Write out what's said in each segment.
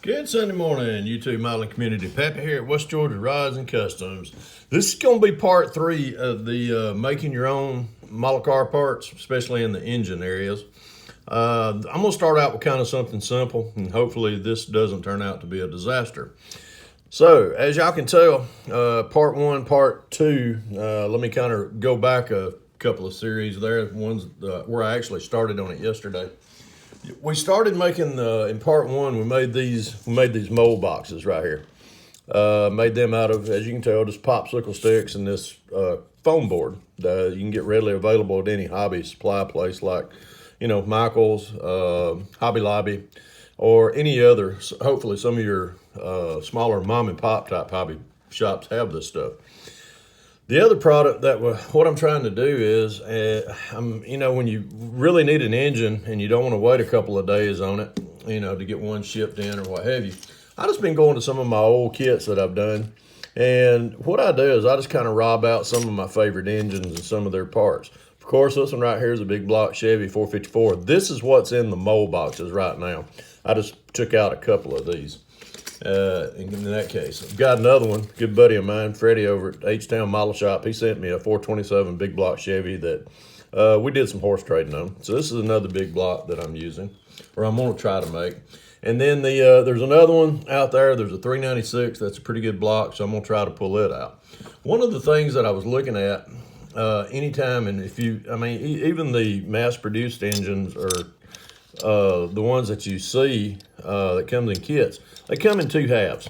Good Sunday morning, YouTube modeling community. Pappy here at West Georgia Rods and Customs. This is going to be part 3 of the making your own model car parts, especially in the engine areas. I'm going to start out with kind of something simple, and hopefully this doesn't turn out to be a disaster. So, as y'all can tell, part 1, part 2, let me kind of go back a couple of series there, ones where I actually started on it yesterday. We started making in part 1. We made these mold boxes right here. Made them out of, as you can tell, just popsicle sticks and this foam board. You can get readily available at any hobby supply place like, Michael's, Hobby Lobby, or any other. Hopefully, some of your smaller mom and pop type hobby shops have this stuff. The other product what I'm trying to do is, when you really need an engine and you don't want to wait a couple of days on it, to get one shipped in or what have you, I just been going to some of my old kits that I've done. And what I do is I just kind of rob out some of my favorite engines and some of their parts. Of course, this one right here is a big block Chevy 454. This is what's in the mold boxes right now. I just took out a couple of these. In that case, I've got another one, good buddy of mine, Freddie over at H-Town Model Shop. He sent me a 427 big block Chevy that we did some horse trading on. So this is another big block that I'm using, or I'm going to try to make. And then there's another one out there. There's a 396. That's a pretty good block, so I'm going to try to pull it out. One of the things that I was looking at anytime, and even the mass-produced engines are the ones that you see that comes in kits, they come in 2 halves.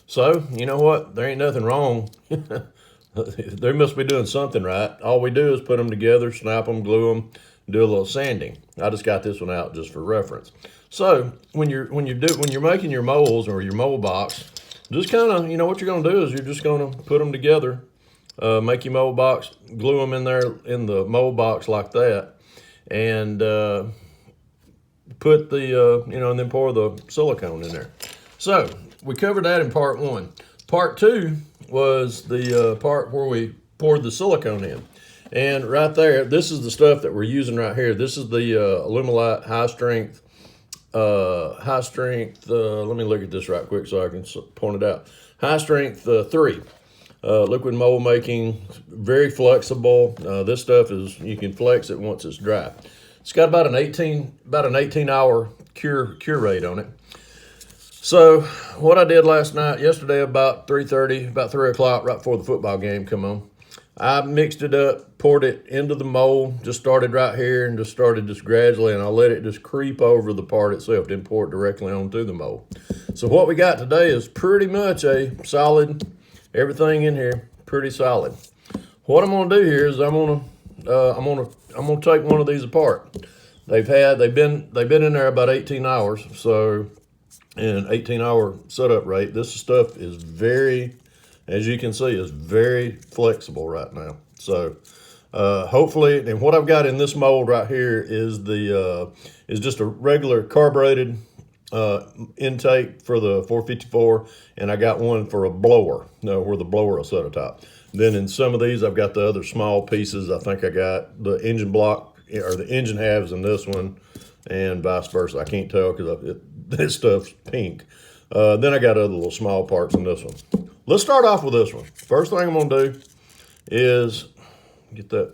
So, you know what? There ain't nothing wrong. They must be doing something right. All we do is put them together, snap them, glue them, do a little sanding. I just got this one out just for reference. So, when you're making your molds or your mold box, just kind of, what you're going to do is you're just going to put them together, make your mold box, glue them in there in the mold box like that, and put the, and then pour the silicone in there. So, we covered that in part 1. Part 2 was the part where we poured the silicone in. And right there, this is the stuff that we're using right here. This is the Alumilite high strength, let me look at this right quick so I can point it out. High strength 3. Liquid mold making, very flexible. This stuff you can flex it once it's dry. It's got about an 18-hour cure rate on it. So what I did yesterday about 3:30, about 3 o'clock, right before the football game come on, I mixed it up, poured it into the mold, just started right here and just started just gradually, and I let it just creep over the part itself, didn't pour it directly onto the mold. So what we got today is pretty much a solid, everything in here, pretty solid. What I'm gonna do here is I'm gonna take one of these apart. They've been in there about 18 hours, so an 18-hour setup rate. This stuff is very, as you can see, is very flexible right now. So hopefully, and what I've got in this mold right here is is just a regular carbureted intake for the 454, and I got one for a blower, where the blower will set atop. Then in some of these, I've got the other small pieces. I think I got the engine block or the engine halves in this one, and vice versa. I can't tell because this stuff's pink. Then I got other little small parts in this one. Let's start off with this one. First thing I'm gonna do is get that.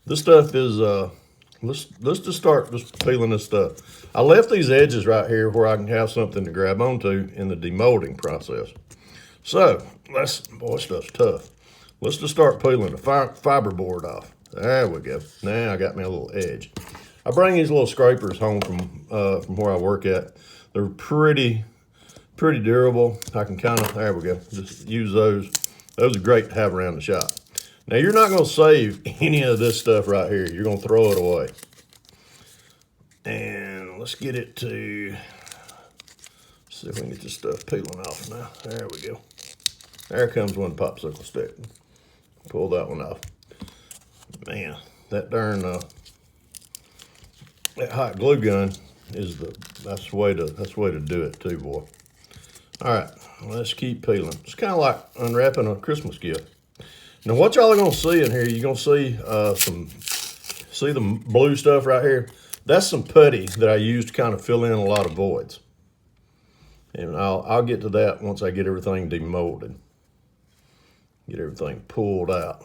This stuff is let's just start peeling this stuff. I left these edges right here where I can have something to grab onto in the demolding process. So boy, stuff's tough. Let's just start peeling the fiber board off. There we go. Now I got me a little edge. I bring these little scrapers home from where I work at. They're pretty durable. I can there we go, just use those. Those are great to have around the shop. Now you're not gonna save any of this stuff right here. You're gonna throw it away. And let's get it to, see if we can get this stuff peeling off now. There we go. There comes one popsicle stick. Pull that one off. Man, that darn that hot glue gun is that's the way to do it too, boy. All right, let's keep peeling. It's kind of like unwrapping a Christmas gift. Now, what y'all are gonna see in here, you're gonna see see the blue stuff right here. That's some putty that I used to kind of fill in a lot of voids. And I'll get to that once I get everything demolded. Get everything pulled out.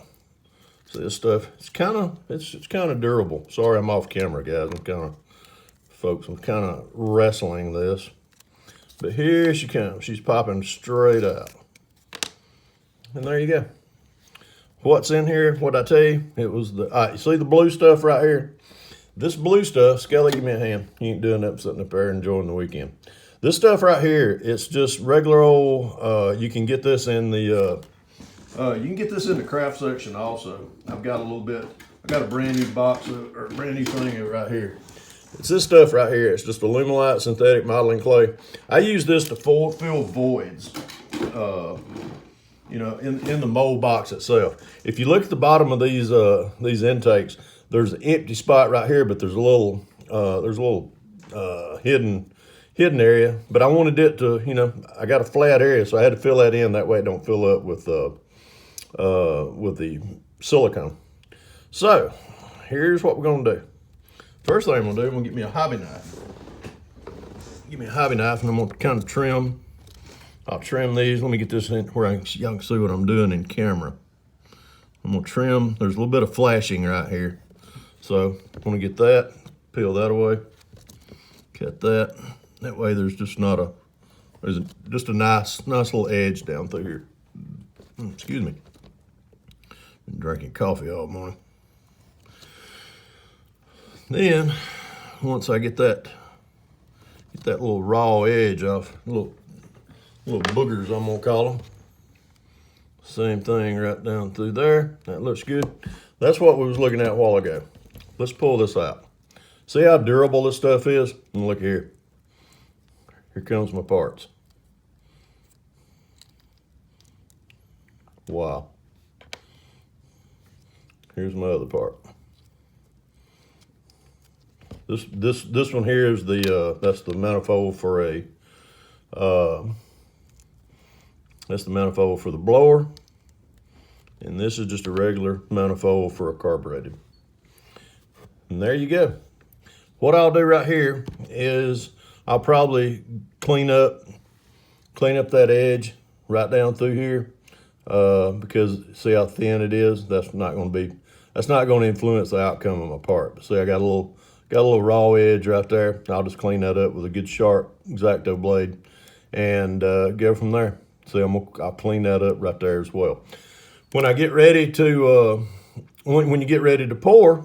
So this stuff, it's kind of durable. Sorry, I'm off camera, guys. I'm kind of wrestling this. But here she comes. She's popping straight out. And there you go. What's in here? What'd I tell you? It was you see the blue stuff right here? This blue stuff, Skelly, give me a hand. You ain't doing that sitting up there enjoying the weekend. This stuff right here, it's just regular old, you can get this in the, craft section also. I've got a brand new box or a brand new thing right here. It's this stuff right here. It's just Alumilite synthetic modeling clay. I use this to fill voids, in the mold box itself. If you look at the bottom of these intakes, there's an empty spot right here, but there's a little hidden area. But I wanted it to, I got a flat area, so I had to fill that in. That way it don't fill up with the silicone. So here's what we're gonna do. First thing I'm gonna do, I'm gonna get me a hobby knife. Give me a hobby knife, and I'm gonna kind of trim. I'll trim these. Let me get this in where y'all can see what I'm doing in camera. I'm gonna trim. There's a little bit of flashing right here, so I'm gonna get that. Peel that away. Cut that. That way, there's just just a nice little edge down through here. Excuse me. Been drinking coffee all morning. Then, once I get that little raw edge off, little boogers, I'm gonna call them. Same thing right down through there. That looks good. That's what we was looking at a while ago. Let's pull this out. See how durable this stuff is? And look here. Here comes my parts. Wow. Here's my other part. This one here is that's the manifold for that's the manifold for the blower, and this is just a regular manifold for a carbureted. And there you go. What I'll do right here is I'll probably clean up that edge right down through here, because see how thin it is. That's not going to influence the outcome of my part. But see, I got a little raw edge right there. I'll just clean that up with a good sharp X-Acto blade and go from there. See, I'll clean that up right there as well. When I get ready to, when you get ready to pour,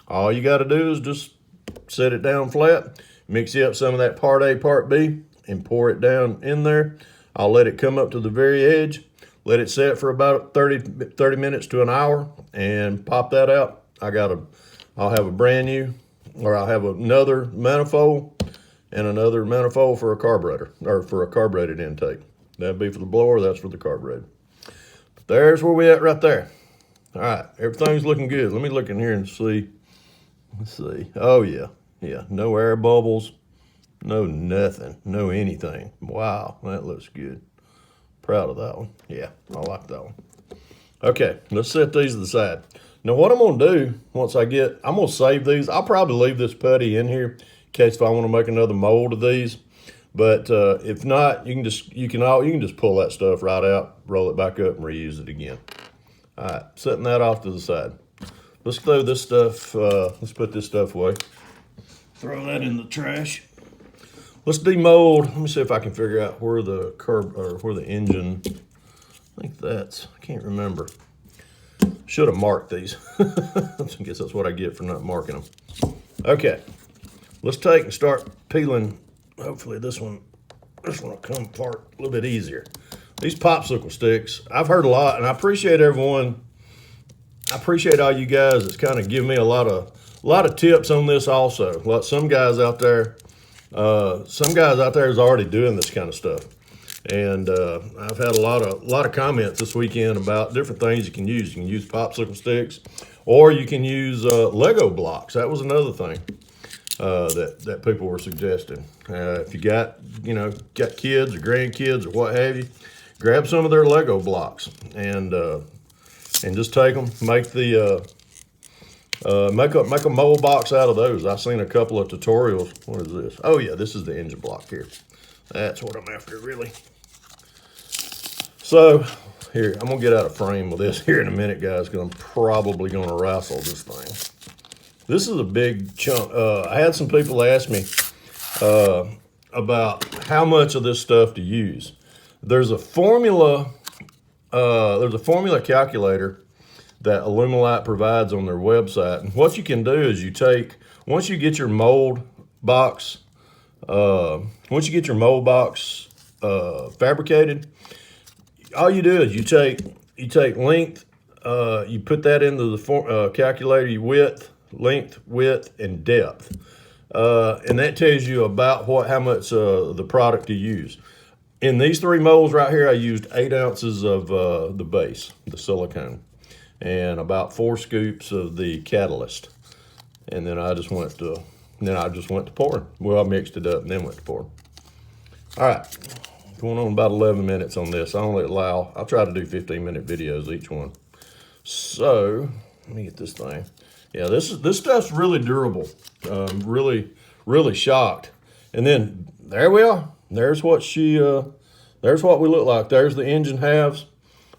all you got to do is just set it down flat, mix up some of that part A, part B, and pour it down in there. I'll let it come up to the very edge, let it set for about 30 minutes to an hour, and pop that out. I'll have a brand new, or I'll have another manifold and another manifold for a carburetor, or for a carbureted intake. That'd be for the blower, that's for the carburetor. But there's where we at right there. All right, everything's looking good. Let me look in here and see. Let's see. Oh yeah, no air bubbles, no nothing, no anything. Wow, that looks good. Proud of that one. Yeah, I like that one. Okay, let's set these to the side. Now what I'm gonna do once I'm gonna save these. I'll probably leave this putty in here in case if I want to make another mold of these. But if not, you can just pull that stuff right out, roll it back up, and reuse it again. All right, setting that off to the side. Let's throw this stuff. Let's put this stuff away. Throw that in the trash. Let's demold. Let me see if I can figure out where the engine. I can't remember. Should have marked these. I guess that's what I get for not marking them. Okay, let's take and start peeling. Hopefully this one will come apart a little bit easier. These popsicle sticks, I've heard a lot, and I appreciate everyone. I appreciate all you guys that's kind of giving me a lot of tips on this also. Like some guys out there is already doing this kind of stuff. And I've had a lot of comments this weekend about different things you can use. You can use popsicle sticks, or you can use Lego blocks. That was another thing that people were suggesting. If you got kids or grandkids or what have you, grab some of their Lego blocks and just take them, make a mold box out of those. I've seen a couple of tutorials. What is this? Oh yeah, this is the engine block here. That's what I'm after, really. So, here, I'm gonna get out of frame with this here in a minute, guys, because I'm probably gonna wrestle this thing. This is a big chunk. I had some people ask me about how much of this stuff to use. There's a formula. There's a formula calculator that Alumilite provides on their website. And what you can do is you take, once you get your mold box, fabricated, all you do is you take length, you put that into the calculator, you length, width, and depth. And that tells you about how much the product to use. In these 3 molds right here, I used 8 ounces of the base, the silicone, and about 4 scoops of the catalyst. And then I just went to pouring. Well, I mixed it up and then went to pouring. All right, going on about 11 minutes on this. I'll try to do 15-minute videos each one. So let me get this thing. Yeah, this stuff's really durable. Really shocked. And then there we are. There's what there's what we look like. There's the engine halves.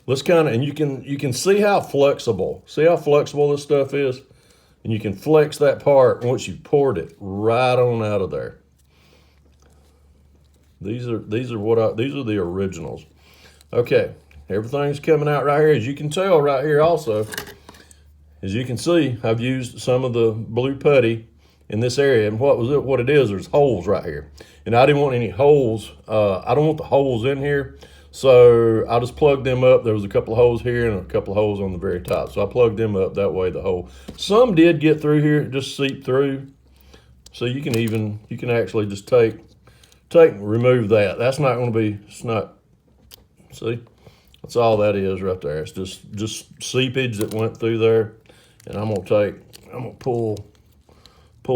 Let's and you can see how flexible. See how flexible this stuff is? And you can flex that part once you've poured it right on out of there. These are the originals. Okay, everything's coming out right here. As you can tell right here also, as you can see, I've used some of the blue putty in this area. And what it is, there's holes right here. And I didn't want any holes. I don't want the holes in here. So I just plugged them up. There was a couple of holes here and a couple of holes on the very top. So I plugged them up that way some did get through here, just seep through. So you can actually just remove that. That's not going to be, see? That's all that is right there. It's just seepage that went through there. And I'm gonna pull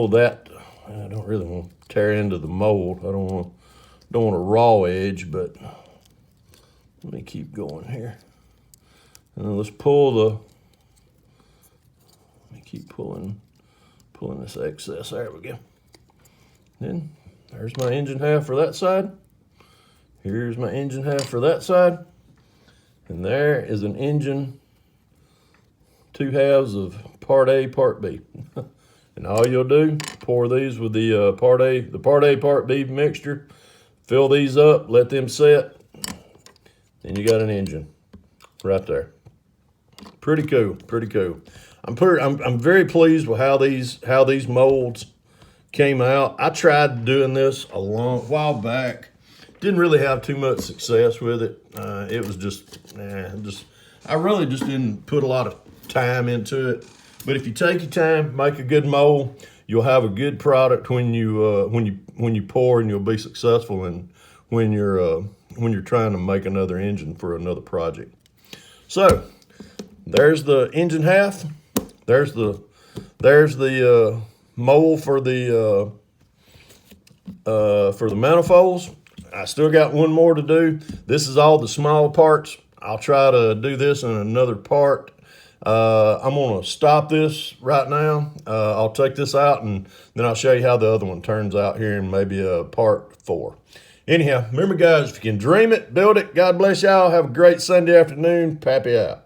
that. I don't really want to tear into the mold. I don't want a raw edge, but let me keep going here. And then let's let me keep pulling this excess. There we go. Then there's my engine half for that side. Here's my engine half for that side. And there is an engine, 2 halves of part A, part B. And all you'll do, pour these with the part A, part B mixture, fill these up, let them set, and you got an engine right there. Pretty cool, pretty cool. I'm very pleased with how these molds came out. I tried doing this a while back. Didn't really have too much success with it. It was I really just didn't put a lot of time into it. But if you take your time, make a good mold, you'll have a good product when you pour, and you'll be successful when you're trying to make another engine for another project. So there's the engine half. There's the mold for the manifolds. I still got one more to do. This is all the small parts. I'll try to do this in another part. I'm gonna stop this right now. I'll take this out and then I'll show you how the other one turns out here in maybe part 4. Anyhow, remember guys, if you can dream it, build it. God bless y'all. Have a great Sunday afternoon. Pappy out.